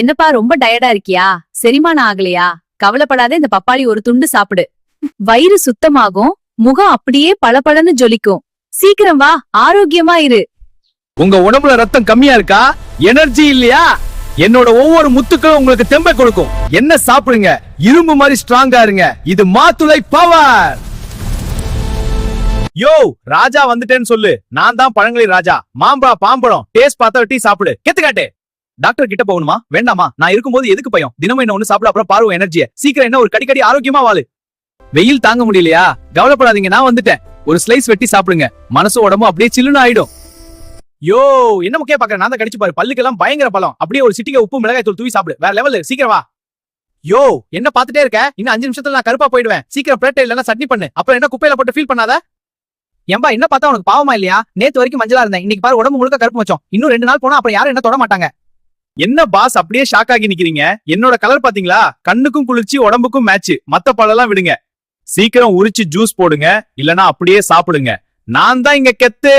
என்னப்பா ரொம்ப டயர்டா இருக்கியா? செரிமானம் ஆகலையா? கவலைப்படாத, இந்த பப்பாளி ஒரு துண்டு சாப்பிடு. வயிறு சுத்தமாகும், முகம் அப்படியே பளபளன்னு ஜொலிக்கும். சீக்கிரம் வா, ஆரோக்கியமா இரு. உங்க உடம்புல ரத்தம் கம்மியா இருக்கா? எனர்ஜி இல்லையா? என்னோட ஒவ்வொரு முத்துக்களும் உங்களுக்கு தெம்பை கொடுக்கும். என்ன சாப்பிடுங்க, இரும்பு மாதிரி ஸ்ட்ராங்கா இருங்க. இது மாத்துளை பவர். யோ, ராஜா வந்துட்டேன்னு சொல்லு. நான் தான் பழங்களி ராஜா. மாம்பழம் பாம்பழம் டேஸ்ட் பார்த்தா டீ சாப்பிடு. கெத்துக்காட்டு. டாக்டர் கிட்ட போகணுமா வேண்டாமா? நான் இருக்கும்போது எதுக்கு பயம்? தினமும் என்ன ஒண்ணு சாப்பிட, அப்புறம் பாருவோம் எனர்ஜியை. சீக்கிரம் என்ன ஒரு கடிக்கடி ஆரோக்கியமா வாழு. வெயில் தாங்க முடியலையா? கவலைப்படாதீங்க, நான் வந்துட்டேன். ஒரு ஸ்லைஸ் வெட்டி சாப்பிடுங்க. மனசு உடம்பு அப்படியே சில்லுன்னு ஆயிடும். யோ, என்ன முக்கிய பாக்குற? நான் தான் கடிச்சு பாரு. பல்லுக்கெல்லாம் பயங்கர பழம். அப்படியே ஒரு சிட்டிகை உப்பு மிளகாய் தூள் தூவி சாப்பிடு. வேற லெவல். சீக்கிரம் வா. யோ, என்ன பாத்துட்டே இருக்க? இன்னும் 5 நிமிஷத்துல நான் கருப்பா போயிடுவேன். சீக்கிரம் பிளேட் இல்லைன்னா சட்னி பண்ணு. அப்புறம் என்ன குப்பையில போட்டு ஃபீல் பண்ணாத. ஏம்பா, என்ன பார்த்தா உனக்கு பாவமா இல்லையா? நேத்து வரைக்கும் மஞ்சளா இருந்தேன், இன்னைக்கு பாரு உடம்பு முழுக்க கருப்பு மச்சம். இன்னும் 2 நாள் போனா அப்புறம் யாரும் என்ன தொட மாட்டாங்க. என்ன பாஸ் அப்படியே ஷாக் ஆகி நிக்கிறீங்க? என்னோட கலர் பாத்தீங்களா? கண்ணுக்கும் குளிர்ச்சி, உடம்புக்கும் மேட்ச். மத்த பழம்லாம் விடுங்க. சீக்கிரம் உரிச்சு ஜூஸ் போடுங்க, இல்லனா அப்படியே சாப்பிடுங்க. நான் தான் இங்க கெத்து.